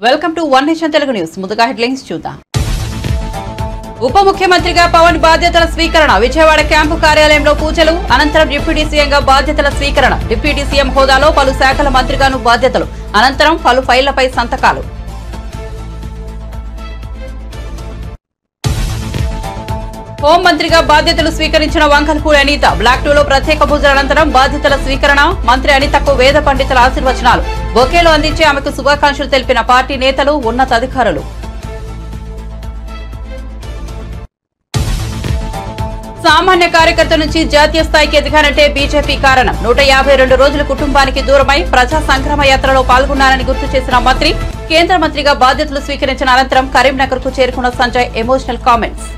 Welcome to one nation Telugu news. ముందుగా headlines చూద్దాం. ఉప ముఖ్యమంత్రిగా పవన్ బాధ్యతల స్వీకరణ. విజయవాడ క్యాంపు కార్యాలయంలో పూజలు. అనంతరం డిప్యూటీ సీఎంగా బాధ్యతల స్వీకరణ. డిప్యూటీ సీఎం హోదాలో పలు శాఖల మంత్రిగాను బాధ్యతలు. అనంతరం పలు ఫైళ్లపై సంతకాలు. హోంమంత్రిగా బాధ్యతలు స్వీకరించిన వంకల్పూడి అనిత. బ్లాక్ 2లో ప్రత్యేక పూజల అనంతరం బాధ్యతల స్వీకరణ. మంత్రి అనితకు వేద పండితుల ఆశీర్వచనాలు. బొకేలు అందించి ఆమెకు శుభాకాంక్షలు తెలిపిన పార్టీ నేతలు, ఉన్నతాధికారులు. సామాన్య కార్యకర్త నుంచి జాతీయ స్థాయికి ఎదిగానంటే బీజేపీ కారణం. 152 రోజులు కుటుంబానికి దూరమై ప్రజా సంగ్రామ యాత్రలో పాల్గొన్నారని గుర్తు చేసిన మంత్రి. కేంద్ర మంత్రిగా బాధ్యతలు స్వీకరించిన అనంతరం కరీంనగర్ కు చేరుకున్న సంజయ్ ఎమోషనల్ కామెంట్స్.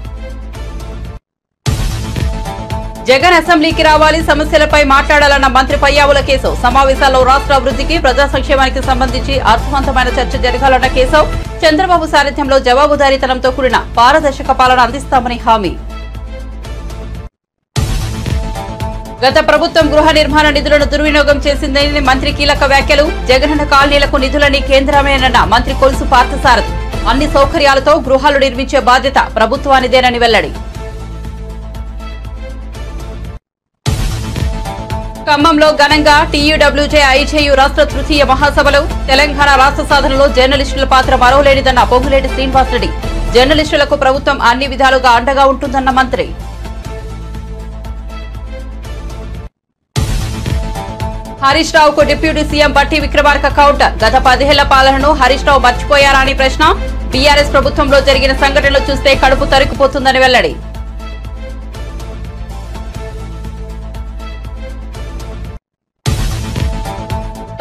జగన్ అసెంబ్లీకి రావాలి, సమస్యలపై మాట్లాడాలన్న మంత్రి పయ్యావుల కేశవ్. సమావేశాల్లో రాష్ట్ర అభివృద్ధికి, ప్రజా సంక్షేమానికి సంబంధించి అర్థవంతమైన చర్చ జరగాలన్న కేశవ్. చంద్రబాబు సారథ్యంలో జవాబుదారీతనంతో కూడిన పారదర్శక పాలన అందిస్తామని హామీ. గత ప్రభుత్వం గృహ నిర్మాణ నిధులను దుర్వినియోగం చేసిందని మంత్రి కీలక వ్యాఖ్యలు. జగనన్న కాలనీలకు నిధులని కేంద్రమేనన్న మంత్రి కొలుసు పార్థసారథి. అన్ని సౌకర్యాలతో గృహాలు నిర్మించే బాధ్యత ప్రభుత్వానిదేనని వెల్లడి. ఖమ్మంలో ఘనంగా టీయూడబ్ల్యూజే ఐజేయు రాష్ట్ర తృతీయ మహాసభలు. తెలంగాణ రాష్ట్ర సాధనలో జర్నలిస్టుల పాత్ర మరోలేనిదన్న పొంగులేటి శ్రీనివాసరెడ్డి. జర్నలిస్టులకు ప్రభుత్వం అన్ని విధాలుగా అండగా ఉంటుందన్న మంత్రి. హరీష్ రావుకు డిప్యూటీ సీఎం బట్టి విక్రమార్క కౌంటర్. గత 10 ఏళ్ల పాలనను హరీష్ రావు మర్చిపోయారా అని ప్రశ్న. బీఆర్ఎస్ ప్రభుత్వంలో జరిగిన సంఘటనలు చూస్తే కడుపు తరుక్కుపోతుందని వెల్లడి.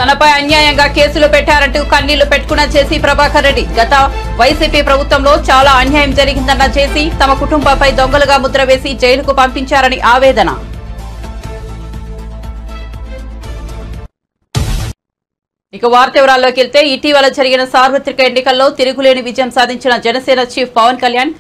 తనపై అన్యాయంగా కేసులు పెట్టారంటూ కన్నీళ్లు పెట్టుకున్న జేసీ ప్రభాకర్ రెడ్డి. గత వైసీపీ ప్రభుత్వంలో చాలా అన్యాయం జరిగిందన్న జేసీ. తమ కుటుంబంపై దొంగలుగా ముద్ర వేసి జైలుకు పంపించారని ఆవేదన. ఇక వార్త వివరాల్లోకి వెళ్తే, ఇటీవల జరిగిన సార్వత్రిక ఎన్నికల్లో తిరుగులేని విజయం సాధించిన జనసేన చీఫ్ పవన్ కళ్యాణ్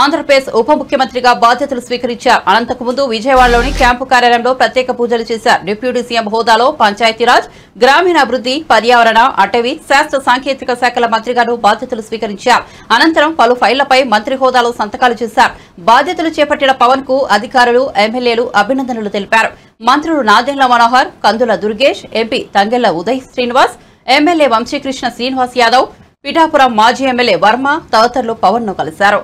ఆంధ్రప్రదేశ్ ఉప ముఖ్యమంత్రిగా బాధ్యతలు స్వీకరించారు. అనంతకుముందు విజయవాడలోని క్యాంపు కార్యాలయంలో ప్రత్యేక పూజలు చేశారు. డిప్యూటీ సీఎం హోదాలో పంచాయతీరాజ్, గ్రామీణాభివృద్ధి, పర్యావరణ, అటవీ, శాస్త్ర సాంకేతిక శాఖల మంత్రిగాను బాధ్యతలు స్వీకరించారు. అనంతరం పలు ఫైళ్లపై మంత్రి హోదాలో సంతకాలు చేశారు. బాధ్యతలు చేపట్టిన పవన్ కు అధికారులు, ఎమ్మెల్యేలు అభినందనలు తెలిపారు. మంత్రులు నాదెండ్ల మనోహర్, కందుల దుర్గేష్, ఎంపీ తంగెళ్ల ఉదయ్ శ్రీనివాస్, ఎమ్మెల్యే వంశీకృష్ణ శ్రీనివాస్ యాదవ్, పిఠాపురం మాజీ ఎమ్మెల్యే వర్మ తదితరులు పవన్ ను కలిశారు.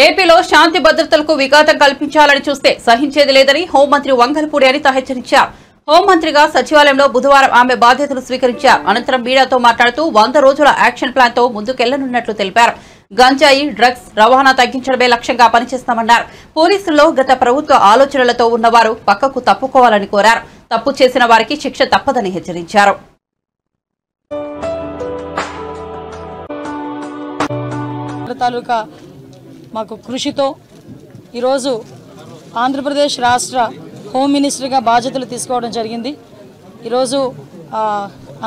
ఏపీలో శాంతి భద్రతలకు విఘాతం కల్పించాలని చూస్తే సహించేది లేదని హోంమంత్రి వంకల్పూడి అనిత హెచ్చరించారు. హోంమంత్రిగా సచివాలయంలో బుధవారం ఆమె బాధ్యతలు స్వీకరించారు. అనంతరం మీడియాతో మాట్లాడుతూ 100 రోజుల యాక్షన్ ప్లాన్ తో ముందుకెళ్లనున్నట్లు తెలిపారు. గంజాయి, డ్రగ్స్ రవాణా తగ్గించడమే లక్ష్యంగా పనిచేస్తామన్నారు. పోలీసుల్లో గత ప్రభుత్వ ఆలోచనలతో ఉన్నవారు పక్కకు తప్పుకోవాలని కోరారు. తప్పు చేసిన వారికి శిక్ష తప్పదని హెచ్చరించారు. మాకు కృషితో ఈరోజు ఆంధ్రప్రదేశ్ రాష్ట్ర హోమ్ మినిస్టర్గా బాధ్యతలు తీసుకోవడం జరిగింది. ఈరోజు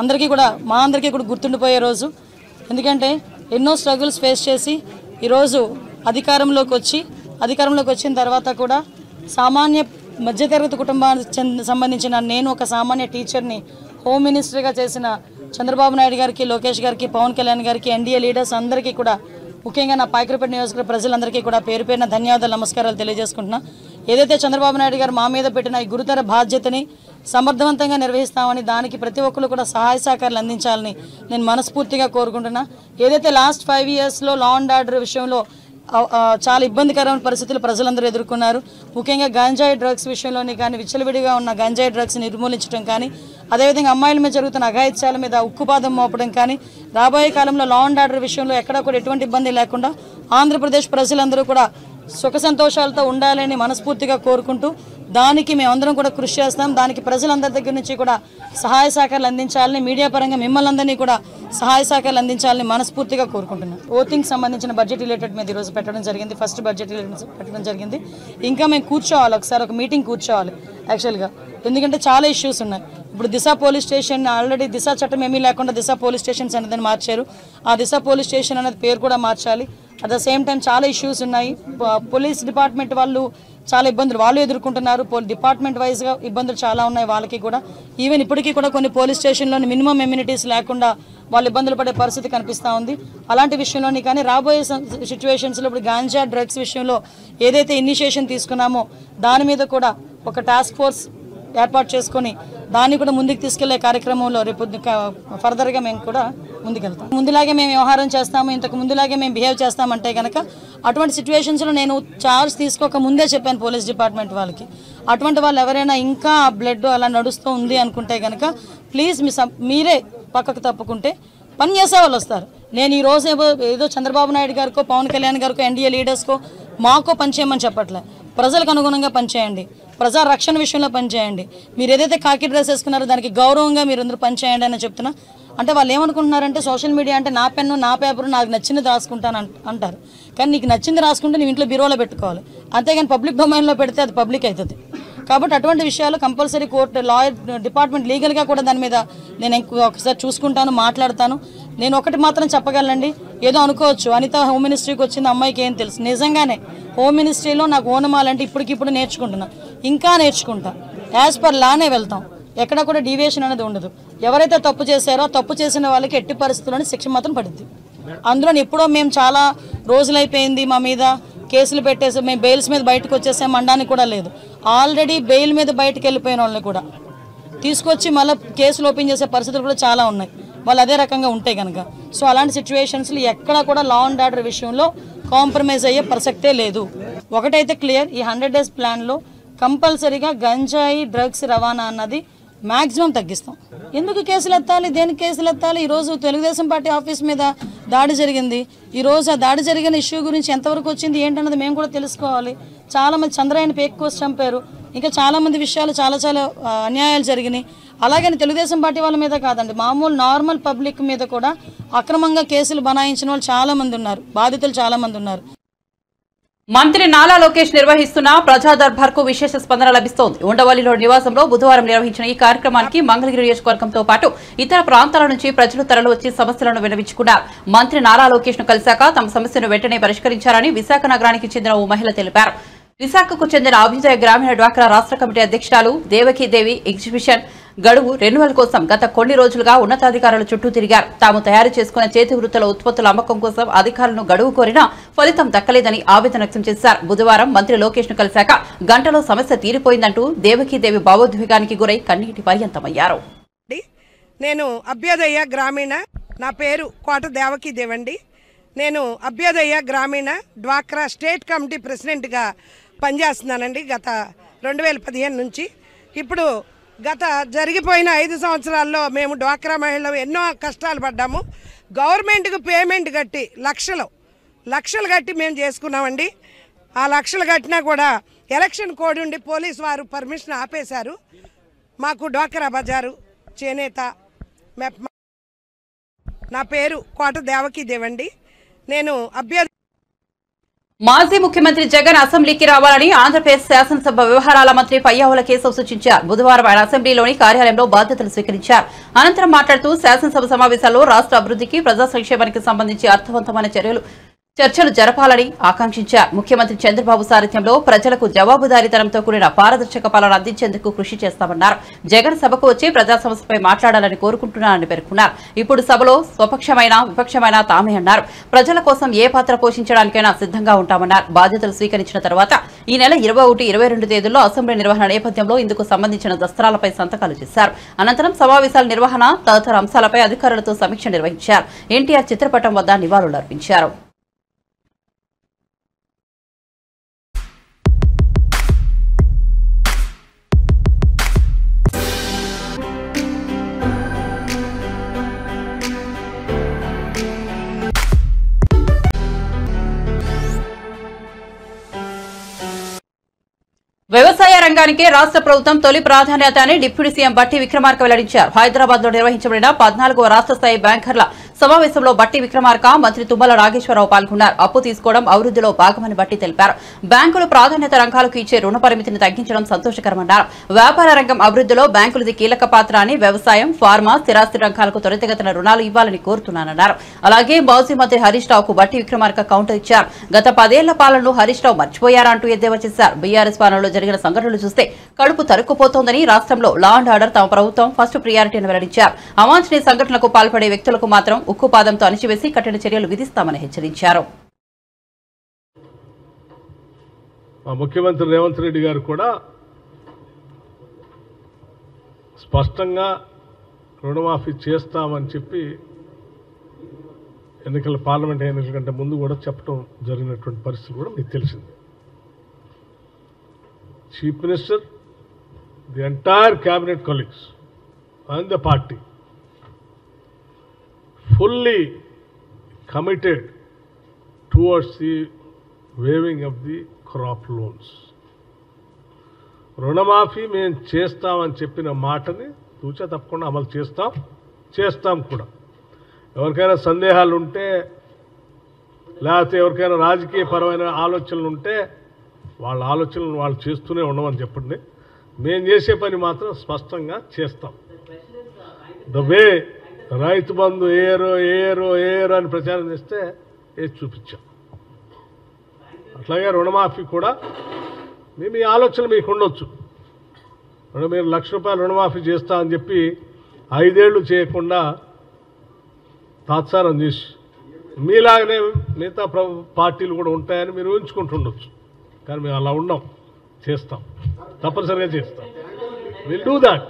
అందరికీ కూడా మా అందరికీ కూడా గుర్తుండిపోయే రోజు. ఎందుకంటే ఎన్నో స్ట్రగుల్స్ ఫేస్ చేసి ఈరోజు అధికారంలోకి వచ్చిన తర్వాత కూడా సామాన్య మధ్యతరగతి కుటుంబానికి సంబంధించిన నేను ఒక సామాన్య టీచర్ని హోమ్ మినిస్టర్గా చేసిన చంద్రబాబు నాయుడు గారికి, లోకేష్ గారికి, పవన్ కళ్యాణ్ గారికి, ఎన్డీఏ లీడర్స్ అందరికీ కూడా, ముఖ్యంగా నా పాయకరపేట నియోజకవర్గ ప్రజలందరికీ కూడా పేరు పేరున ధన్యవాదాలు, నమస్కారాలు తెలియజేసుకుంటున్నా. ఏదైతే చంద్రబాబు నాయుడు గారు మా మీద పెట్టిన ఈ గురుతర బాధ్యతని సమర్థవంతంగా నిర్వహిస్తామని, దానికి ప్రతి ఒక్కరు కూడా సహాయ సహకారాలు అందించాలని నేను మనస్ఫూర్తిగా కోరుకుంటున్నా. ఏదైతే లాస్ట్ 5 yearsలో లా అండ్ ఆర్డర్ విషయంలో చాలా ఇబ్బందికరమైన పరిస్థితులు ప్రజలందరూ ఎదుర్కొన్నారు. ముఖ్యంగా గంజాయి డ్రగ్స్ విషయంలోని కానీ, విచ్చలవిడిగా ఉన్న గంజాయి డ్రగ్స్ నిర్మూలించడం కానీ, అదేవిధంగా అమ్మాయిల మీద జరుగుతున్న అఘాయిత్యాల మీద ఉక్కుపాదం మోపడం కానీ, రాబోయే కాలంలో లా అండ్ ఆర్డర్ విషయంలో ఎక్కడా కూడా ఎటువంటి ఇబ్బంది లేకుండా ఆంధ్రప్రదేశ్ ప్రజలందరూ కూడా సుఖ సంతోషాలతో ఉండాలని మనస్ఫూర్తిగా కోరుకుంటూ, దానికి మేమందరం కూడా కృషి చేస్తాం. దానికి ప్రజలందరి దగ్గర నుంచి కూడా సహాయ సహకారాలు అందించాలని, మీడియా పరంగా మిమ్మల్ని అందరినీ కూడా సహాయ సహకారాలు అందించాలని మనస్ఫూర్తిగా కోరుకుంటున్నాం. ఓటింగ్ సంబంధించిన బడ్జెట్ రిలేటెడ్ మీద ఈరోజు పెట్టడం జరిగింది, ఫస్ట్ బడ్జెట్ పెట్టడం జరిగింది. ఇంకా మేము కూర్చోవాలి, ఒకసారి ఒక మీటింగ్ కూర్చోవాలి యాక్చువల్గా, ఎందుకంటే చాలా ఇష్యూస్ ఉన్నాయి. ఇప్పుడు దిశ పోలీస్ స్టేషన్, ఆల్రెడీ దిశ చట్టం ఏమీ లేకుండా దిశ పోలీస్ స్టేషన్స్ అనేది మార్చారు. ఆ దిశ పోలీస్ స్టేషన్ అనేది పేరు కూడా మార్చాలి. అట్ ద సేమ్ టైం చాలా ఇష్యూస్ ఉన్నాయి. పోలీస్ డిపార్ట్మెంట్ వాళ్ళు చాలా ఇబ్బందులు వాళ్ళు ఎదుర్కొంటున్నారు. డిపార్ట్మెంట్ వైజ్గా ఇబ్బందులు చాలా ఉన్నాయి వాళ్ళకి కూడా. ఈవెన్ ఇప్పటికీ కూడా కొన్ని పోలీస్ స్టేషన్లోని మినిమం ఎమ్యూనిటీస్ లేకుండా వాళ్ళు ఇబ్బందులు పడే పరిస్థితి కనిపిస్తూ ఉంది. అలాంటి విషయంలోని కానీ రాబోయే సిచ్యువేషన్స్లో ఇప్పుడు గాంజా డ్రగ్స్ విషయంలో ఏదైతే ఇనిషియేషన్ తీసుకున్నామో దాని మీద కూడా ఒక టాస్క్ ఫోర్స్ ఏర్పాటు చేసుకొని దాన్ని కూడా ముందుకు తీసుకెళ్లే కార్యక్రమంలో రేపు ఫర్దర్గా మేము కూడా ముందుకెళ్తాం. ముందులాగే మేము వ్యవహారం చేస్తాము, ఇంతకు ముందులాగే మేము బిహేవ్ చేస్తామంటే కనుక అటువంటి సిచ్యువేషన్స్లో నేను చార్జ్ తీసుకోక ముందే చెప్పాను పోలీస్ డిపార్ట్మెంట్ వాళ్ళకి, అటువంటి వాళ్ళు ఎవరైనా ఇంకా బ్లడ్ అలా నడుస్తూ ఉంది అనుకుంటే కనుక ప్లీజ్ మీరే పక్కకు తప్పుకుంటే పని చేసే వాళ్ళు వస్తారు. నేను ఈ రోజు ఏదో చంద్రబాబు నాయుడు గారికో, పవన్ కళ్యాణ్ గారికో, ఎన్డీఏ లీడర్స్కో మాకో పనిచేయమని చెప్పట్లే. ప్రజలకు అనుగుణంగా పనిచేయండి, ప్రజా రక్షణ విషయంలో పనిచేయండి. మీరు ఏదైతే కాకి డ్రెస్ వేసుకున్నారో దానికి గౌరవంగా మీరు అందరూ పనిచేయండి అని చెప్తున్నా. అంటే వాళ్ళు ఏమనుకుంటున్నారంటే సోషల్ మీడియా అంటే నా పెన్ను, నా పేపరు, నాకు నచ్చింది రాసుకుంటాను అంటారు. కానీ నీకు నచ్చింది రాసుకుంటే నువ్వు ఇంట్లో బీరోలో పెట్టుకోవాలి, అంతేగాని పబ్లిక్ డొమైన్లో పెడితే అది పబ్లిక్ అవుతుంది. కాబట్టి అటువంటి విషయాలు కంపల్సరీ కోర్టు, లాయర్ డిపార్ట్మెంట్ లీగల్గా కూడా దాని మీద నేను ఒకసారి చూసుకుంటాను, మాట్లాడతాను. నేను ఒకటి మాత్రం చెప్పగలనండి, ఏదో అనుకోవచ్చు అనిత హోమ్ మినిస్ట్రీకి వచ్చింది అమ్మాయికి ఏం తెలుసు. నిజంగానే హోమ్ మినిస్ట్రీలో నాకు ఓనమాలంటే ఇప్పటికిప్పుడు నేర్చుకుంటున్నా, ఇంకా నేర్చుకుంటా. యాజ్ పర్ లానే వెళ్తాం, ఎక్కడ కూడా డీవియేషన్ అనేది ఉండదు. ఎవరైతే తప్పు చేశారో తప్పు చేసిన వాళ్ళకి ఎట్టి పరిస్థితుల్లోనే శిక్ష మాత్రం పడుద్ది. అందులో ఎప్పుడో మేము చాలా రోజులైపోయింది మా మీద కేసులు పెట్టేసి మేము బెయిల్స్ మీద బయటకు వచ్చేసాం అనడానికి కూడా లేదు. ఆల్రెడీ బెయిల్ మీద బయటకు వెళ్ళిపోయిన వాళ్ళని కూడా తీసుకొచ్చి మళ్ళీ కేసులు ఓపెన్ చేసే పరిస్థితులు కూడా చాలా ఉన్నాయి, వాళ్ళు అదే రకంగా ఉంటాయి కనుక. సో అలాంటి సిచ్యువేషన్స్లో ఎక్కడ కూడా లా అండ్ ఆర్డర్ విషయంలో కాంప్రమైజ్ అయ్యే ప్రసక్తే లేదు. ఒకటైతే క్లియర్, ఈ 100 days ప్లాన్లో కంపల్సరీగా గంజాయి డ్రగ్స్ రవాణా అన్నది మ్యాక్సిమం తగ్గిస్తాం. ఎందుకు కేసులు ఎత్తాలి, దేనికి కేసులు ఎత్తాలి? ఈరోజు తెలుగుదేశం పార్టీ ఆఫీస్ మీద దాడి జరిగింది. ఈరోజు ఆ దాడి జరిగిన ఇష్యూ గురించి ఎంతవరకు వచ్చింది ఏంటన్నది మేము కూడా తెలుసుకోవాలి. చాలామంది చంద్రయాన్ పేక్ కోసి చంపారు, ఇంకా చాలామంది విషయాలు చాలా అన్యాయాలు జరిగినాయి. అలాగని తెలుగుదేశం పార్టీ వాళ్ళ మీద కాదండి, మామూలు నార్మల్ పబ్లిక్ మీద కూడా అక్రమంగా కేసులు బనాయించిన వాళ్ళు చాలామంది ఉన్నారు, బాధితులు చాలామంది ఉన్నారు. మంత్రి నాలా లోకేష్ నిర్వహిస్తున్న ప్రజా దర్బార్ కు విశేష స్పందన లభిస్తోంది. ఉండవల్లిలో నివాసంలో బుధవారం నిర్వహించిన ఈ కార్యక్రమానికి మంగళగిరి నియోజకవర్గంతో పాటు ఇతర ప్రాంతాల నుంచి ప్రజలు తరలివచ్చి సమస్యలను విన్నవించుకున్నారు. మంత్రి నాలా లోకేష్ ను కలిశాక తమ సమస్యను వెంటనే పరిష్కరించారని విశాఖ నగరానికి చెందిన ఓ మహిళ తెలిపారు. విశాఖకు చెందిన అభ్యుదయ గ్రామీణ డ్వాక్రా రాష్ట్ర కమిటీ అధ్యక్షురాలు దేవకీదేవి ఎగ్జిబిషన్ గడువు రెన్యువల్ కోసం గత కొన్ని రోజులుగా ఉన్నతాధికారుల చుట్టూ తిరిగారు. తాము తయారు చేసుకున్న చేతి వృత్తుల ఉత్పత్తుల అమ్మకం కోసం అధికారులను గడువు కోరినా ఫలితం దక్కలేదని ఆవేదన వ్యక్తం చేశారు. బుధవారం మంత్రి లోకేష్ ను కలిశాక గంటలో సమస్య తీరిపోయిందంటూ దేవకీదేవి భావోద్వేగానికి గురై కన్నీటి పర్యంతమయ్యారు. నేను అభ్యుదయ గ్రామీణ, నా పేరు కోట దేవకీదేవి అండి. నేను అభ్యుదయ గ్రామీణ డ్వాక్రా స్టేట్ కమిటీ ప్రెసిడెంట్గా పనిచేస్తున్నానండి గత 2015 నుంచి. ఇప్పుడు గత జరిగిపోయిన 5 సంవత్సరాల్లో మేము డ్వాక్రా మహిళలు ఎన్నో కష్టాలు పడ్డాము. గవర్నమెంట్కి పేమెంట్ కట్టి లక్షలు కట్టి మేము చేసుకున్నామండి. ఆ లక్షలు కట్టినా కూడా ఎలక్షన్ కోడ్ ఉండి పోలీసు వారు పర్మిషన్ ఆపేశారు. మాకు డ్వాక్రా బజారు చేనేత. నా పేరు కోట దేవకీదేవి అండి. నేను అభ్యర్థి. మాజీ ముఖ్యమంత్రి జగన్ అసెంబ్లీకి రావాలని ఆంధ్రప్రదేశ్ శాసనసభ వ్యవహారాల మంత్రి పయ్యావుల కేశవ్ సూచించారు. బుధవారం ఆయన అసెంబ్లీలోని కార్యాలయంలో బాధ్యతలు స్వీకరించారు. అనంతరం మాట్లాడుతూ శాసనసభ సమావేశాల్లో రాష్ట్ర అభివృద్ధికి, ప్రజా సంక్షేమానికి సంబంధించి అర్థవంతమైన చర్యలు చర్చలు జరపాలని ఆకాంక్షించారు. ముఖ్యమంత్రి చంద్రబాబు సారథ్యంలో ప్రజలకు జవాబుదారీతనంతో కూడిన పారదర్శక పాలన అందించేందుకు కృషి చేస్తామన్నారు. జగన్ సభకు వచ్చి ప్రజా సమస్యపై మాట్లాడాలని కోరుకుంటున్నారని పేర్కొన్నారు. ఇప్పుడు సభలో స్వపక్షమైన విపక్షమైన తామే అన్నారు. ప్రజల కోసం ఏ పాత్ర పోషించడానికైనా సిద్ధంగా ఉంటామన్నారు. బాధ్యతలు స్వీకరించిన తర్వాత ఈ నెల 21, 22 తేదీల్లో అసెంబ్లీ నిర్వహణ నేపథ్యంలో ఇందుకు సంబంధించిన దస్త్రాలపై సంతకాలు చేశారు. అనంతరం సమావేశాల నిర్వహణ తదితర అంశాలపై అధికారులతో సమీక్ష నిర్వహించారు. ఎన్టీఆర్ చిత్రపటం వద్ద నివాళులర్పించారు. వ్యవసాయ రంగానికి రాష్ట్ర ప్రభుత్వం తొలి ప్రాధాన్యత అని డిప్యూటీ సీఎం బట్టి విక్రమార్క వెల్లడించారు. హైదరాబాద్ లో నిర్వహించబడిన 14వ రాష్ట్ర స్థాయి బ్యాంకర్ల సమావేశంలో బట్టి విక్రమార్క, మంత్రి తుమ్మల నాగేశ్వరరావు పాల్గొన్నారు. అప్పు తీసుకోవడం అభివృద్ధిలో భాగమని బట్టి తెలిపారు. బ్యాంకులు ప్రాధాన్యత రంగాలకు ఇచ్చే రుణ పరిమితిని తగ్గించడం సంతోషకరమన్నారు. వ్యాపార రంగం అభివృద్ధిలో బ్యాంకులది కీలక పాత్ర అని, వ్యవసాయం, ఫార్మా, స్థిరాస్తి రంగాలకు త్వరితగతిన రుణాలు ఇవ్వాలని కోరుతున్నానన్నారు. అలాగే మాజీ మంత్రి హరీష్ రావుకు బట్టి విక్రమార్క కౌంటర్ ఇచ్చారు. గత 10 ఏళ్ల పాలనను హరీష్ రావు మర్చిపోయారంటూ ఎద్దేవా చేశారు. బీఆర్ఎస్ పాలనలో జరిగిన సంఘటనలు చూస్తే కడుపు తరుక్కుపోతోందని, రాష్ట్రంలో లా అండ్ ఆర్డర్ తమ ప్రభుత్వం ఫస్ట్ ప్రియారిటీ అని వెల్లడించారు. అవాంఛనీయ సంఘటనలకు పాల్పడే వ్యక్తులకు మాత్రం ఉక్కుపాదంతో అణిచివేసి కఠిన చర్యలు విధిస్తామని హెచ్చరించారు. ముఖ్యమంత్రి రేవంత్ రెడ్డి గారు కూడా స్పష్టంగా రుణమాఫీ చేస్తామని చెప్పి పార్లమెంట్ ఎన్నికల కంటే ముందు కూడా చెప్పడం జరిగినటువంటి పరిస్థితి కూడా మీకు తెలిసింది. Chief Minister, the entire cabinet colleagues and the party fully committed towards the waiving of the crop loans. రుణమాఫీ మేము చేస్తామని చెప్పిన మాటని తూచా తప్పకుండా అమలు చేస్తాం కూడా. ఎవరికైనా సందేహాలు ఉంటే, లేకపోతే ఎవరికైనా రాజకీయ పరమైన ఆలోచనలు ఉంటే వాళ్ళ ఆలోచనలు వాళ్ళు చేస్తూనే ఉండమని చెప్పండి. మేము చేసే పని మాత్రం స్పష్టంగా చేస్తాం. ద వే రైతు బంధు ఏరో అని ప్రచారం చేస్తే వేసి చూపించాం. అట్లాగే రుణమాఫీ కూడా మీ ఆలోచన మీకు ఉండొచ్చు. మీరు ₹1,00,000 రుణమాఫీ చేస్తా అని చెప్పి 5 ఏళ్ళు చేయకుండా తాత్సారం చేసి మీలాగనే మిగతా పార్టీలు కూడా ఉంటాయని మీరు ఊహించుకుంటుండొచ్చు. కానీ మేము అలా ఉన్నాం, చేస్తాం, తప్పనిసరిగా చేస్తాం. Will do that.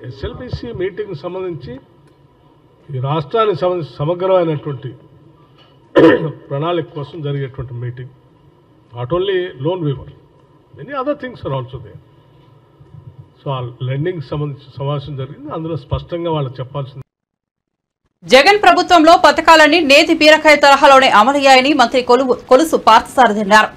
SLBC meeting సంబంధించి ఈ రాష్ట్రానికి సంబంధించి సమగ్రమైనటువంటి ప్రణాళిక కోసం జరిగేటువంటి meeting. Not only loan waiver, many other things are also there. So ఆ లెండింగ్ సంబంధించి సమావేశం జరిగింది. అందులో స్పష్టంగా వాళ్ళు చెప్పాల్సింది. జగన్ ప్రభుత్వంలో పథకాలన్నీ నేతి బీరకాయ తరహాలోనే అమలయ్యాయని మంత్రి కొలుసు పార్థసారథి అన్నారు.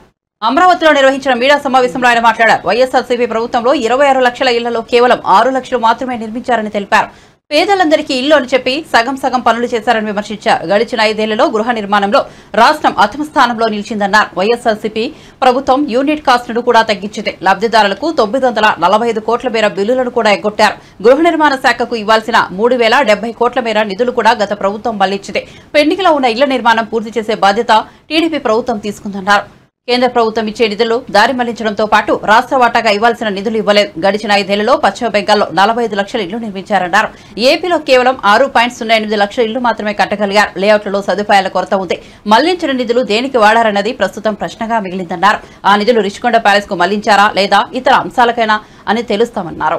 అమరావతిలో నిర్వహించిన మీడియా సమావేశంలో ఆయన మాట్లాడారు. వైఎస్ఆర్సీపీ ప్రభుత్వంలో 26 లక్షల ఇళ్లలో కేవలం 6 లక్షలు మాత్రమే నిర్మించారని తెలిపారు. పేదలందరికీ ఇల్లు అని చెప్పి సగం పనులు చేశారని విమర్శించారు. గడిచిన 5 ఏళ్లలో గృహ నిర్మాణంలో రాష్ట్రం అథమ స్థానంలో నిలిచిందన్నారు. వైఎస్ఆర్సీపీ ప్రభుత్వం యూనిట్ కాస్ట్ను కూడా తగ్గించింది. లబ్ధిదారులకు 945 కోట్ల మేర బిల్లులను కూడా ఎగ్గొట్టారు. గృహ నిర్మాణ శాఖకు ఇవ్వాల్సిన 3070 కోట్ల మేర నిధులు కూడా గత ప్రభుత్వం మళ్లించింది. పెండింగ్లో ఉన్న ఇళ్ల నిర్మాణం పూర్తి చేసే బాధ్యత టీడీపీ ప్రభుత్వం తీసుకుందన్నారు. కేంద్ర ప్రభుత్వం ఇచ్చే నిధులు దారి మళ్లించడంతో పాటు రాష్ట్ర వాటాగా ఇవ్వాల్సిన నిధులు ఇవ్వలేదు. గడిచిన 5 ఏళ్లలో పశ్చిమ బెంగాల్లో 45 లక్షల ఇళ్లు నిర్మించారన్నారు. ఏపీలో కేవలం 6.08 లక్షల ఇళ్లు మాత్రమే కట్టగలిగారు. లేఅవుట్లలో సదుపాయాల కొరత ఉంది. మళ్లించిన నిధులు దేనికి వాడారన్నది ప్రస్తుతం ప్రశ్నగా మిగిలిందన్నారు. ఆ నిధులు రిషికొండ ప్యాలెస్ కు మళ్లించారా లేదా ఇతర అంశాలకైనా అని తెలుస్తామన్నారు.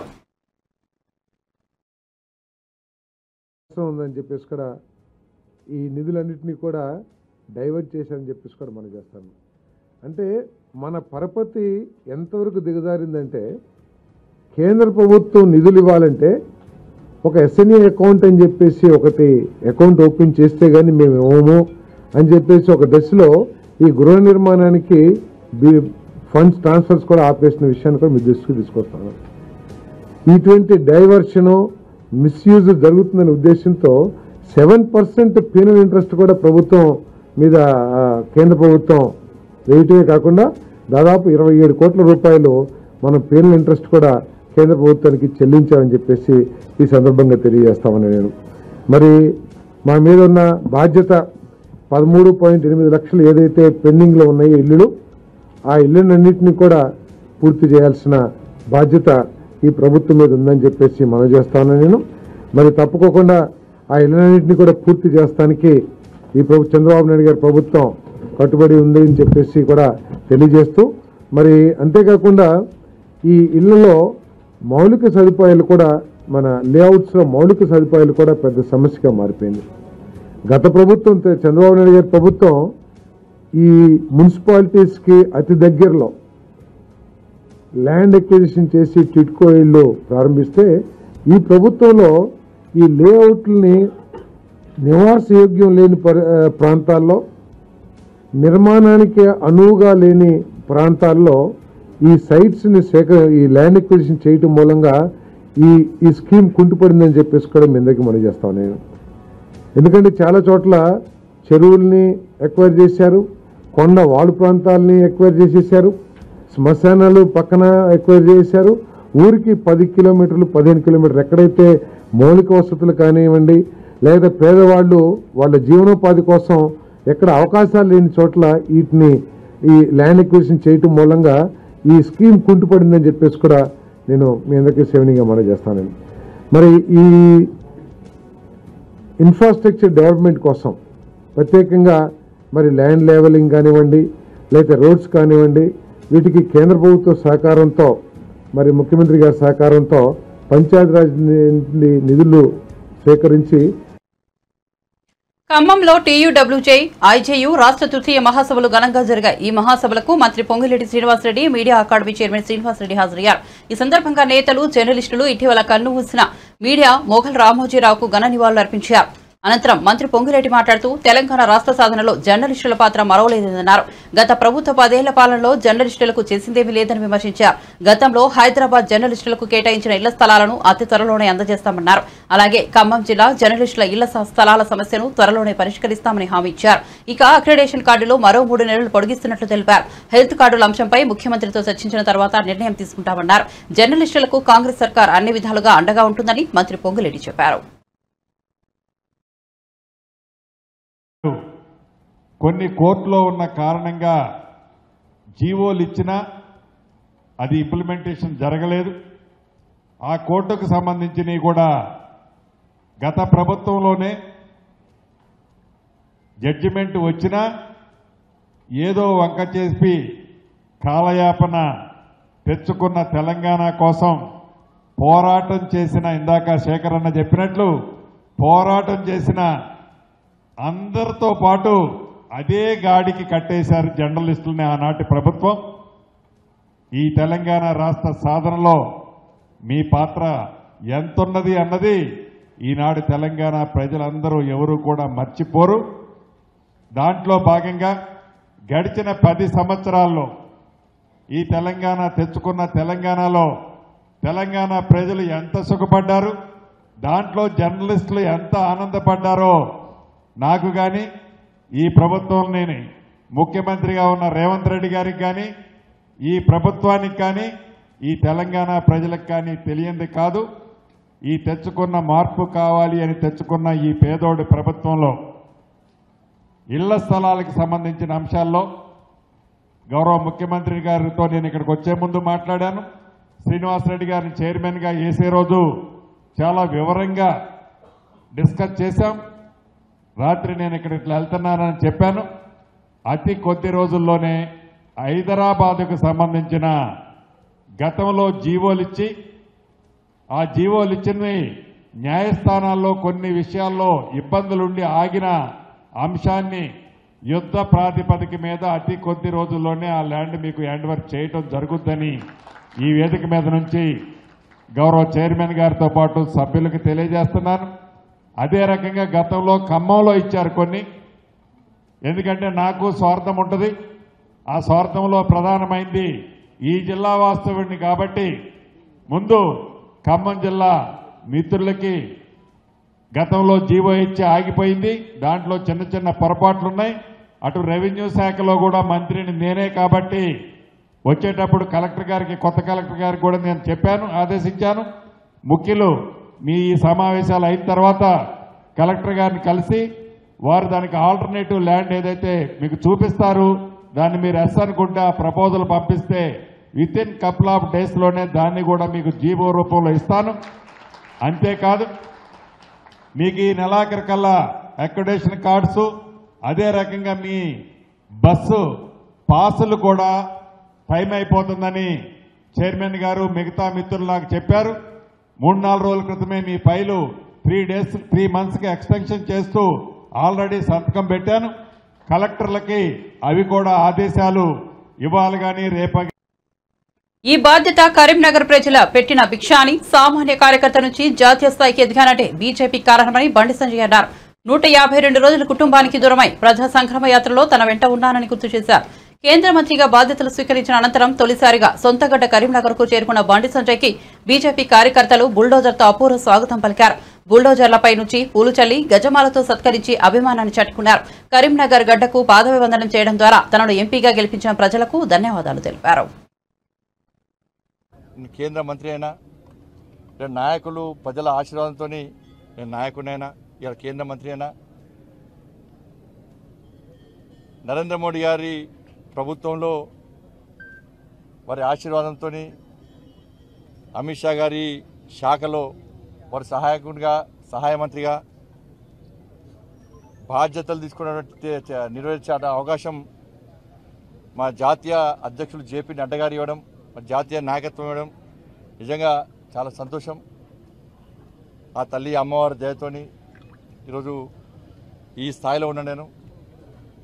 ఈ నిధులన్నింటినీ కూడా డైవర్ట్ చేశారని చెప్పేసి కూడా మనం చేస్తాము. అంటే మన పరపతి ఎంతవరకు దిగజారిందంటే, కేంద్ర ప్రభుత్వం నిధులు ఇవ్వాలంటే ఒక ఎస్ఎన్ఏ అకౌంట్ అని చెప్పేసి ఒకటి అకౌంట్ ఓపెన్ చేస్తే కానీ మేము ఇవ్వము అని చెప్పేసి ఒక దశలో ఈ గృహ నిర్మాణానికి ఫండ్స్ ట్రాన్స్ఫర్స్ కూడా ఆపేసిన విషయాన్ని కూడా మీ దృష్టికి తీసుకొస్తాను. ఇటువంటి డైవర్షను మిస్యూజ్ జరుగుతుందనే ఉద్దేశంతో 7% పీనల్ ఇంట్రెస్ట్ కూడా ప్రభుత్వం మీద కేంద్ర ప్రభుత్వం వేయటమే కాకుండా దాదాపు 27 కోట్ల రూపాయలు మనం పీనల్ ఇంట్రెస్ట్ కూడా కేంద్ర ప్రభుత్వానికి చెల్లించామని చెప్పేసి ఈ సందర్భంగా తెలియజేస్తామని నేను. మరి మా మీద ఉన్న బాధ్యత 13.8 లక్షలు ఏదైతే పెండింగ్లో ఉన్నాయో ఇల్లులు, ఆ ఇళ్ళనన్నింటినీ కూడా పూర్తి చేయాల్సిన బాధ్యత ఈ ప్రభుత్వం మీద ఉందని చెప్పేసి మనం చేస్తాను నేను. మరి తప్పుకోకుండా ఆ ఇళ్ళనన్నింటినీ కూడా పూర్తి చేస్తానికి ఈ చంద్రబాబు నాయుడు గారి ప్రభుత్వం కట్టుబడి ఉంది అని చెప్పేసి కూడా తెలియజేస్తూ, మరి అంతేకాకుండా ఈ ఇళ్లలో మౌలిక సదుపాయాలు కూడా మన లేఅవుట్స్లో మౌలిక సదుపాయాలు కూడా పెద్ద సమస్యగా మారిపోయింది. గత ప్రభుత్వం చంద్రబాబు నాయుడు గారి ప్రభుత్వం ఈ మున్సిపాలిటీస్కి అతి దగ్గరలో ల్యాండ్ ఎక్విజిషన్ చేసి టిడ్కో ఇళ్ళు ప్రారంభిస్తే, ఈ ప్రభుత్వంలో ఈ లేఅవుట్లని నివాసయోగ్యం లేని ప్రాంతాల్లో, నిర్మాణానికి అనువుగా లేని ప్రాంతాల్లో ఈ సైట్స్ని ఈ ల్యాండ్ ఎక్విజిషన్ చేయటం మూలంగా ఈ స్కీమ్ కుంటుపడిందని చెప్పేసి కూడా మీ అందరికీ మనం చేస్తాను నేను. ఎందుకంటే చాలా చోట్ల చెరువుల్ని ఎక్వైర్ చేశారు, కొండ వాడు ప్రాంతాలని ఎక్వైర్ చేసేసారు, శ్మశానాలు పక్కన ఎక్వైర్ చేశారు. ఊరికి 10 కిలోమీటర్లు 15 కిలోమీటర్లు ఎక్కడైతే మౌలిక వసతులు కానివ్వండి, లేదా పేదవాళ్ళు వాళ్ళ జీవనోపాధి కోసం ఎక్కడ అవకాశాలు లేని చోట్ల వీటిని ఈ ల్యాండ్ ఎక్విజిషన్ చేయటం మూలంగా ఈ స్కీమ్ కుంటుపడిందని చెప్పేసి కూడా నేను మీ అందరికీ సేవనీగా మనం చేస్తాను. మరి ఈ ఇన్ఫ్రాస్ట్రక్చర్ డెవలప్మెంట్ కోసం ప్రత్యేకంగా మరి ల్యాండ్ లెవెలింగ్ కానివ్వండి, లేదా రోడ్స్ కానివ్వండి, వీటికి కేంద్ర ప్రభుత్వ సహకారంతో మరి ముఖ్యమంత్రి గారి సహకారంతో పంచాయతీరాజ్ నిధులు సేకరించి ఖమ్మంలో టీయూడబ్ల్యూజే ఐజేయు రాష్ట్ర తృతీయ మహాసభలు ఘనంగా జరిగాయి. ఈ మహాసభలకు మంత్రి Pongireddy Srinivasa Reddy, media academy chairman Srinivasa Reddy హాజరయ్యారు. ఈ సందర్భంగా నేతలు, జర్నలిస్టులు ఇటీవల కన్నుమూసిన మీడియా మోఘల్ రామోజీరావుకు ఘన నివాళులు అర్పించారు. అనంతరం మంత్రి పొంగిరెడ్డి మాట్లాడుతూ తెలంగాణ రాష్ట్ర సాధనలో జర్నలిస్టుల పాత్ర మరవలేదన్నారు. గత ప్రభుత్వ 10 ఏళ్ల పాలనలో జర్నలిస్టులకు చేసిందేమీ లేదని విమర్శించారు. గతంలో హైదరాబాద్ జర్నలిస్టులకు కేటాయించిన ఇళ్ల స్థలాలను అతి త్వరలోనే అందజేస్తామన్నారు. అలాగే ఖమ్మం జిల్లా జర్నలిస్టుల ఇళ్ల స్థలాల సమస్యను త్వరలోనే పరిష్కరిస్తామని హామీ ఇచ్చారు. ఇక అక్రిడేషన్ కార్డులో మరో 3 నెలలు పొడిగిస్తున్నట్లు తెలిపారు. హెల్త్ కార్డుల అంశంపై ముఖ్యమంత్రితో చర్చించిన తర్వాత నిర్ణయం తీసుకుంటామన్నారు. జర్నలిస్టులకు కాంగ్రెస్ సర్కార్ అన్ని విధాలుగా అండగా ఉంటుందని మంత్రి పొంగిరెడ్డి చెప్పారు. కొన్ని కోర్టులో ఉన్న కారణంగా జీవోలు ఇచ్చినా అది ఇంప్లిమెంటేషన్ జరగలేదు. ఆ కోర్టుకు సంబంధించినవి కూడా గత ప్రభుత్వంలోనే జడ్జిమెంట్ వచ్చినా ఏదో వంక చేసి కాలయాపన తెచ్చుకున్న తెలంగాణ కోసం పోరాటం చేసిన, ఇందాక శేఖరన్న చెప్పినట్లు పోరాటం చేసిన అందరితో పాటు అదే గాడికి కట్టేశారు జర్నలిస్టులని ఆనాటి ప్రభుత్వం. ఈ తెలంగాణ రాష్ట్ర సాధనలో మీ పాత్ర ఎంతున్నది అన్నది ఈనాడు తెలంగాణ ప్రజలందరూ ఎవరు కూడా మర్చిపోరు. దాంట్లో భాగంగా గడిచిన 10 సంవత్సరాల్లో ఈ తెలంగాణ తెచ్చుకున్న తెలంగాణలో తెలంగాణ ప్రజలు ఎంత సుఖపడ్డారు, దాంట్లో జర్నలిస్టులు ఎంత ఆనందపడ్డారో నాకు కానీ, ఈ ప్రభుత్వంలోని ముఖ్యమంత్రిగా ఉన్న రేవంత్ రెడ్డి గారికి కానీ, ఈ ప్రభుత్వానికి కానీ, ఈ తెలంగాణ ప్రజలకు కానీ తెలియంది కాదు. ఈ తెచ్చుకున్న మార్పు కావాలి అని తెచ్చుకున్న ఈ పేదోడి ప్రభుత్వంలో ఇళ్ల స్థలాలకు సంబంధించిన అంశాల్లో గౌరవ ముఖ్యమంత్రి గారితో నేను ఇక్కడికి వచ్చే ముందు మాట్లాడాను. శ్రీనివాసరెడ్డి గారిని చైర్మన్గా వేసే రోజు చాలా వివరంగా డిస్కస్ చేశాం. రాత్రి నేను ఇక్కడ ఇట్లా వెళ్తున్నానని చెప్పాను. అతి కొద్ది రోజుల్లోనే హైదరాబాదుకు సంబంధించిన గతంలో జీవోలు ఇచ్చి, ఆ జీవోలు ఇచ్చినవి న్యాయస్థానాల్లో కొన్ని విషయాల్లో ఇబ్బందులుండి ఆగిన అంశాన్ని యుద్ధ ప్రాతిపదిక మీద అతి కొద్ది రోజుల్లోనే ఆ ల్యాండ్ మీకు హ్యాండ్ ఓవర్ చేయటం జరుగుద్దని ఈ వేదిక మీద నుంచి గౌరవ చైర్మన్ గారితో పాటు సభ్యులకు తెలియజేస్తున్నాను. అదే రకంగా గతంలో ఖమ్మంలో ఇచ్చారు కొన్ని. ఎందుకంటే నాకు స్వార్థం ఉంటుంది. ఆ స్వార్థంలో ప్రధానమైంది ఈ జిల్లా వాస్తవుడిని కాబట్టి ముందు ఖమ్మం జిల్లా మిత్రులకి గతంలో జీవో ఇచ్చి ఆగిపోయింది. దాంట్లో చిన్న చిన్న పొరపాట్లున్నాయి. అటు రెవెన్యూ శాఖలో కూడా మంత్రిని నేనే కాబట్టి వచ్చేటప్పుడు కలెక్టర్ గారికి, కొత్త కలెక్టర్ గారికి కూడా నేను చెప్పాను, ఆదేశించాను. ముఖ్యులు మీ సమావేశాలు అయిన తర్వాత కలెక్టర్ గారిని కలిసి వారు దానికి ఆల్టర్నేటివ్ ల్యాండ్ ఏదైతే మీకు చూపిస్తారు దాన్ని మీరు ఎస్ అనుకుంటే ఆ ప్రపోజల్ పంపిస్తే విత్ ఇన్ కపుల్ ఆఫ్ డేస్లోనే దాన్ని కూడా మీకు జీవో రూపంలో ఇస్తాను. అంతేకాదు మీకు ఈ నెలాఖరు కల్లా అక్రిడేషన్ కార్డ్స్, అదే రకంగా మీ బస్సు పాసులు కూడా టైం అయిపోతుందని చైర్మన్ గారు మిగతా మిత్రులు నాకు చెప్పారు. 3-4 రోజుల క్రితమే మీ ఫైలు 3 మంత్స్కి ఎక్స్టెన్షన్ చేస్తూ ఆల్రెడీ సంతకం పెట్టాను. కలెక్టర్లకి అవి కూడా ఆదేశాలు ఇవ్వాలి కానీ రేపు. ఈ బాధ్యత కరీంనగర్ ప్రజల పెట్టిన భిక్ష అని, సామాన్య కార్యకర్త నుంచి జాతీయ స్థాయికి ఎదిగానంటే బీజేపీ కారణమని బండి సంజయ్ అన్నారు. 152 రోజులు కుటుంబానికి దూరమై ప్రజా సంగ్రామ యాత్రలో తన వెంట ఉన్నానని గుర్తు చేశారు. కేంద్ర మంత్రిగా బాధ్యతలు స్వీకరించిన అనంతరం తొలిసారిగా సొంతగడ్డ కరీంనగర్కు చేరుకున్న బండి సంజయ్కి బీజేపీ కార్యకర్తలు బుల్డోజర్తో అపూర్వ స్వాగతం పలికారు. బుల్డోజర్లపై నుంచి పూలు చల్లి గజమాలతో సత్కరించి అభిమానాన్ని చాటుకున్నారు. కరీంనగర్ గడ్డకు పాదవివందనం చేయడం ద్వారా తనను ఎంపీగా గెలిపించిన ప్రజలకు ధన్యవాదాలు తెలిపారు. కేంద్ర మంత్రి అయినా, నాయకులు ప్రజల ఆశీర్వాదంతో నేను నాయకునైనా, ఇలా కేంద్ర మంత్రి అయినా, నరేంద్ర మోడీ గారి ప్రభుత్వంలో వారి ఆశీర్వాదంతో, అమిత్ షా గారి శాఖలో వారి సహాయ మంత్రిగా బాధ్యతలు నిర్వహించే అవకాశం మా జాతీయ అధ్యక్షులు జేపీ నడ్డా గారు ఇవ్వడం, మా జాతీయ నాయకత్వం ఇవ్వడం నిజంగా చాలా సంతోషం. ఆ తల్లి అమ్మవారి దయతోని ఈరోజు ఈ స్థాయిలో ఉన్నా. నేను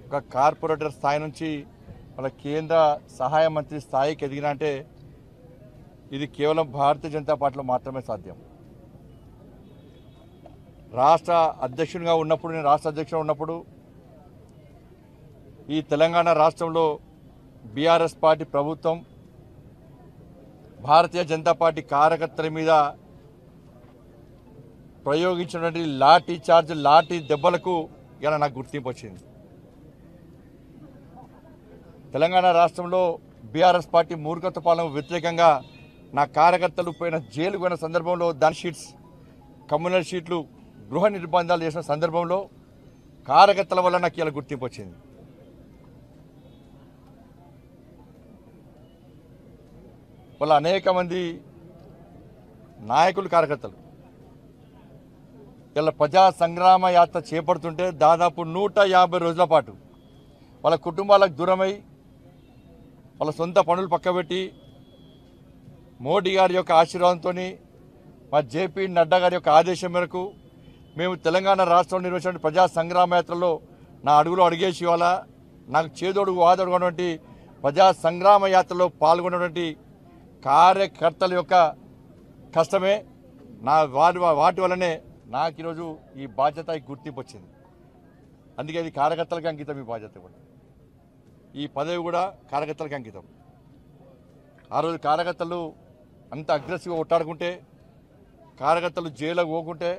ఒక కార్పొరేటర్ స్థాయి నుంచి మన కేంద్ర సహాయ మంత్రి స్థాయికి ఎదిగిన అంటే ఇది కేవలం భారతీయ జనతా పార్టీలో మాత్రమే సాధ్యం. రాష్ట్ర అధ్యక్షునిగా ఉన్నప్పుడు, నేను రాష్ట్ర అధ్యక్షుడు ఉన్నప్పుడు ఈ తెలంగాణ రాష్ట్రంలో బీఆర్ఎస్ పార్టీ ప్రభుత్వం భారతీయ జనతా పార్టీ కార్యకర్తల మీద ప్రయోగించినటువంటి లాఠీ దెబ్బలకు ఇలా నాకు గుర్తింపు వచ్చింది. తెలంగాణ రాష్ట్రంలో బీఆర్ఎస్ పార్టీ మూర్ఖత్వ పాలనకు వ్యతిరేకంగా నా కార్యకర్తలు జైలుకు పోయిన సందర్భంలో దాని షీట్స్, కమ్యూనల్ షీట్లు, గృహ నిర్బంధాలు చేసిన సందర్భంలో కార్యకర్తల వల్ల నాకు ఇలా గుర్తింపు వచ్చింది. వాళ్ళ అనేక మంది నాయకులు, కార్యకర్తలు ఇలా ప్రజా సంగ్రామ యాత్ర చేపడుతుంటే దాదాపు 150 రోజుల పాటు వాళ్ళ కుటుంబాలకు దూరమై, వాళ్ళ సొంత పనులు పక్కబెట్టి, మోడీ గారి యొక్క ఆశీర్వాదంతో, మా జేపీ నడ్డా గారి యొక్క ఆదేశం మేరకు మేము తెలంగాణ రాష్ట్రంలో నిర్వహించిన ప్రజా సంగ్రామ యాత్రలో నా అడుగులో అడిగేసి ఇవాళ నాకు చేదోడుగు వాదోడుగున్నటువంటి ప్రజా సంగ్రామ యాత్రలో పాల్గొన్నటువంటి కార్యకర్తల యొక్క కష్టమే వాటి వల్లనే నాకు ఈరోజు ఈ బాధ్యత, ఈ గుర్తింపు వచ్చింది. అందుకే ఇది కార్యకర్తలకి అంకితం. ఈ బాధ్యత కూడా, ఈ పదవి కూడా కార్యకర్తలకి అంకితం. ఆ రోజు కార్యకర్తలు అంత అగ్రెసివ్గా కొట్టాడుకుంటే, కార్యకర్తలు జైలుకు పోకుంటే.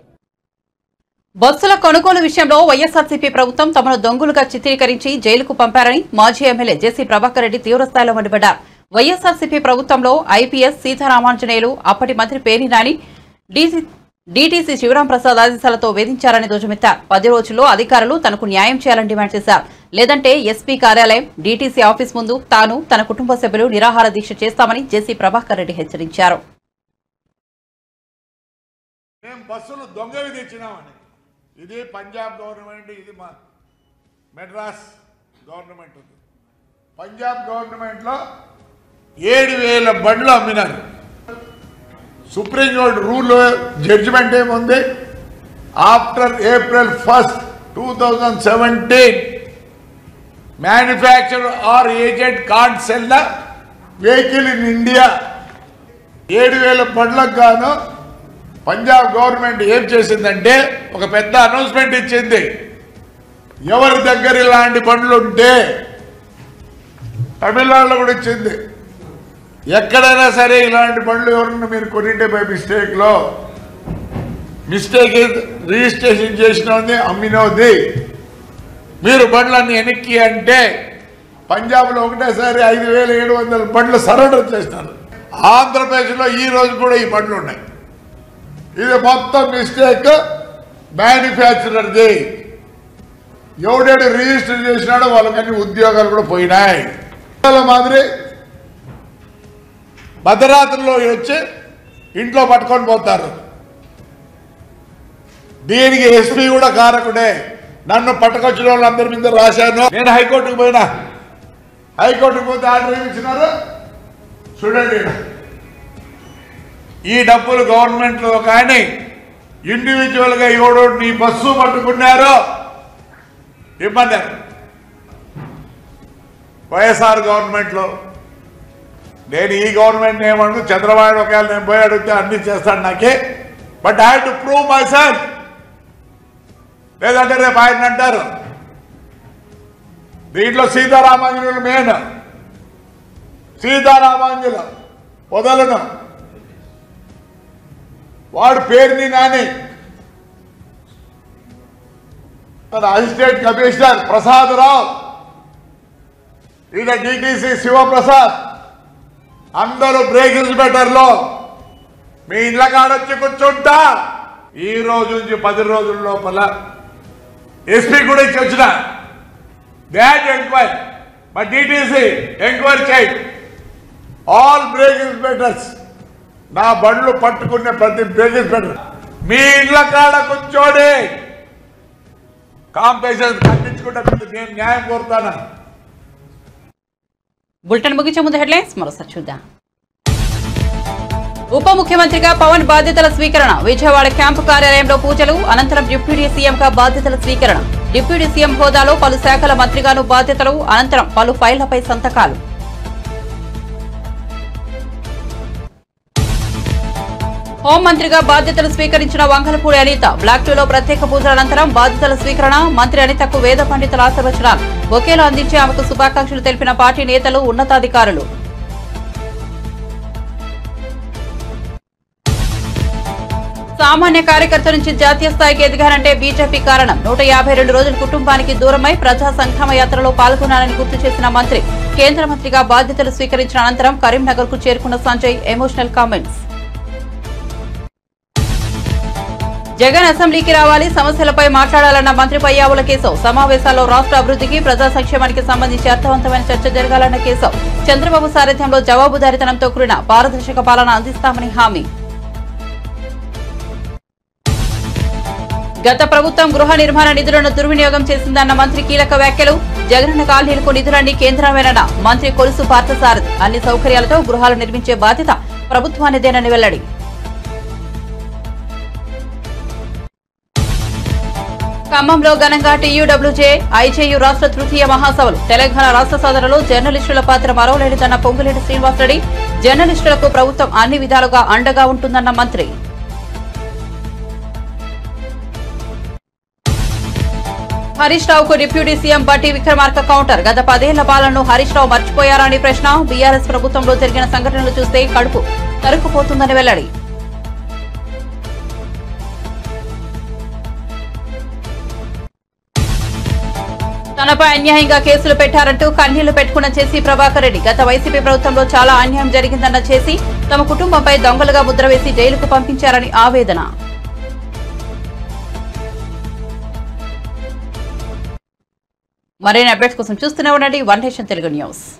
బస్సుల కొనుగోలు విషయంలో వైఎస్ఆర్సీపీ ప్రభుత్వం తమను దొంగలుగా చిత్రీకరించి జైలుకు పంపారని మాజీ ఎమ్మెల్యే జేసీ ప్రభాకర్ రెడ్డి తీవ్రస్థాయిలో మండిపడ్డారు. వైఎస్ఆర్సీపీ ప్రభుత్వంలో ఐపీఎస్ సీతారామాంజనేయులు, అప్పటి మంత్రి పేర్ని నాని, డీటీసీ శివరాం ప్రసాద్ ఆదేశాలతో వేధించారని ధ్వజమెత్తారు. 10 రోజుల్లో అధికారులు తనకు న్యాయం చేయాలని డిమాండ్ చేశారు. లేదంటే ఎస్పీ కార్యాలయం, డీటీసీ ఆఫీస్ ముందు తాను, తన కుటుంబ సభ్యులు నిరాహార దీక్ష చేస్తామని జేసీ ప్రభాకర్ రెడ్డి హెచ్చరించారు. బస్సులు దొంగవి తెచ్చినామని, ఇది పంజాబ్ గవర్నమెంట్, ఇది మా మెడ్రాస్ గవర్నమెంట్ ఉంది. పంజాబ్ గవర్నమెంట్లో 7,000 బండ్లు అమ్మినారు. సుప్రీంకోర్టు రూల్ జడ్జిమెంట్ ఏముంది, after April 1, 2017 manufacturer or agent can't sell the vehicle in India. 7,000 బండ్లకు గాను పంజాబ్ గవర్నమెంట్ ఏం చేసిందంటే ఒక పెద్ద అనౌన్స్మెంట్ ఇచ్చింది. ఎవరి దగ్గర ఇలాంటి బండ్లు ఉంటే, తమిళనాడులో కూడా ఇచ్చింది, ఎక్కడైనా సరే ఇలాంటి బండ్లు ఎవరన్నా మీరు కొనింటే బై మిస్టేక్ రిజిస్ట్రేషన్ చేసినది, అమ్మినది, మీరు బండ్లన్నీ వెనక్కి అంటే పంజాబ్లో ఒకటేసారి 5,700 బండ్లు సరెండర్ చేసినారు. ఆంధ్రప్రదేశ్లో ఈ రోజు కూడా ఈ బండ్లు ఉన్నాయి. ఇది మొత్తం మిస్టేక్ మ్యానుఫ్యాక్చరర్ది. ఎవడేడు రిజిస్టర్ చేసినాడో వాళ్ళకన్నీ ఉద్యోగాలు కూడా పోయినాయి. మాదిరి భద్రాద్రిలో వచ్చి ఇంట్లో పట్టుకొని పోతారు. దీనికి ఎస్పీ కూడా కారకుడే. నన్ను పట్టుకొచ్చిన వాళ్ళందరి మీద రాశాను. నేను హైకోర్టుకు పోయినా, హైకోర్టుకు పోతే ఆర్డర్ ఏమి ఇచ్చినారు చూడండి. ఈ డబ్బులు గవర్నమెంట్లో కానీ ఇండివిజువల్గా ఎవడో నీ బస్సు పట్టుకున్నారో ఇమ్మన్నారు. వైఎస్ఆర్ గవర్నమెంట్లో నేను ఈ గవర్నమెంట్ ఏమను చంద్రబాబు ఒకవేళ నేను పోయి అడిగితే అన్ని చేస్తాను నాకే. But I have to prove my self. లేదంటే రేపు ఆయన అంటారు దీంట్లో సీతారామాంజనులు మెయిన్. సీతారామాంజులు వదలను. వాడు పేరుని నాని తన అసిస్టెంట్ కమిషనర్ ప్రసాద్ రావు, ఈయన డిటిసి శివప్రసాద్, అందరూ బ్రేక్ ఇన్స్పెక్టర్లో మీ ఇళ్ళ కాడొచ్చి కూర్చుంటా. ఈ రోజు నుంచి 10 రోజుల లోపల ఎస్పీ కూడా ఇచ్చి వచ్చిన దాట్ ఎంక్వైరీ మా డిటిసి ఎంక్వైరీ చేయి. ఆల్ బ్రేక్ ఇన్స్పెక్టర్స్ నా బండ్లు పట్టుకునే ప్రతి బ్రేక్ ఇన్స్పెక్టర్ మీ ఇళ్ళ కాడ కూర్చోడి కాంపెన్సేషన్ కట్టించుకుంటే నేను న్యాయం కోరుతాను. బులెటిన్ ముగించే ముందు హెడ్లైన్స్ మరోసారి చూద్దాం. ఉప ముఖ్యమంత్రిగా పవన్ బాధ్యతల స్వీకరణ. విజయవాడ క్యాంపు కార్యాలయంలో పూజలు. అనంతరం డిప్యూటీ సీఎంగా బాధ్యతల స్వీకరణ. డిప్యూటీ సీఎం హోదాలో పలు శాఖల మంత్రిగాను బాధ్యతలు. అనంతరం పలు ఫైళ్లపై సంతకాలు. హోంమంత్రిగా బాధ్యతలు స్వీకరించిన వంగలపూడి అనిత. బ్లాక్ 2లో ప్రత్యేక పూజల అనంతరం బాధ్యతల స్వీకరణ. మంత్రి అనితకు వేద పండితుల ఆశీర్వచనాలు. ఒకేలో అందించి ఆమెకు శుభాకాంక్షలు తెలిపిన పార్టీ నేతలు, ఉన్నతాధికారులు. సామాన్య కార్యకర్త నుంచి జాతీయ స్థాయికి ఎదిగారంటే బీజేపీ కారణం. 152 రోజులు కుటుంబానికి దూరమై ప్రజా సంక్షేమ యాత్రలో పాల్గొన్నానని గుర్తు చేసిన మంత్రి. కేంద్ర మంత్రిగా బాధ్యతలు స్వీకరించిన అనంతరం కరీంనగర్ కు చేరుకున్న సంజయ్. Emotional comments. జగన్ అసెంబ్లీకి రావాలి, సమస్యలపై మాట్లాడాలన్న మంత్రి పయ్యావుల కేశవ్. సమావేశాల్లో రాష్ట్ర అభివృద్ధికి, ప్రజా సంక్షేమానికి సంబంధించి అర్థవంతమైన చర్చ జరగాలన్న కేశవ్. చంద్రబాబు సారథ్యంలో జవాబుదారీతనంతో కూడిన పారదర్శక పాలన అందిస్తామని హామీ. గత ప్రభుత్వం గృహ నిర్మాణ నిధులను దుర్వినియోగం చేసిందన్న మంత్రి కీలక వ్యాఖ్యలు. జగనన్న కాలనీలకు నిధులన్నీ కేంద్రమేనన్న మంత్రి కొలుసు పార్థసారథి. అన్ని సౌకర్యాలతో గృహాలు నిర్మించే బాధ్యత ప్రభుత్వానిదేనని వెల్లడి. ఖమ్మంలో ఘనంగా టీయూడబ్ల్యూజే, ఐజేయూ రాష్ట్ర తృతీయ మహాసభలు. తెలంగాణ రాష్ట్ర సాధనలో జర్నలిస్టుల పాత్ర మరోలేనిదన్న పొంగులేటి శ్రీనివాసరెడ్డి. జర్నలిస్టులకు ప్రభుత్వం అన్ని విధాలుగా అండగా ఉంటుందన్న మంత్రి. హరీష్ రావుకు డిప్యూటీ సీఎం బట్టి విక్రమార్క కౌంటర్. గత 10 ఏళ్ల పాలనను హరీష్ రావు మర్చిపోయారా అని ప్రశ్న. బీఆర్ఎస్ ప్రభుత్వంలో జరిగిన సంఘటనలు చూస్తే కడుపు తరుక్కుపోతుందని వెల్లడి. తనపై అన్యాయంగా కేసులు పెట్టారంటూ కన్నీళ్లు పెట్టుకున్న చేసి ప్రభాకర్ రెడ్డి. గత వైసీపీ ప్రభుత్వంలో చాలా అన్యాయం జరిగిందన్న చేసి తమ కుటుంబంపై దొంగలుగా ముద్ర వేసి జైలుకు పంపించారని ఆవేదన. మరిన్ని అప్డేట్స్ కోసం చూస్తూనే ఉండండి వన్ నేషన్ తెలుగు న్యూస్.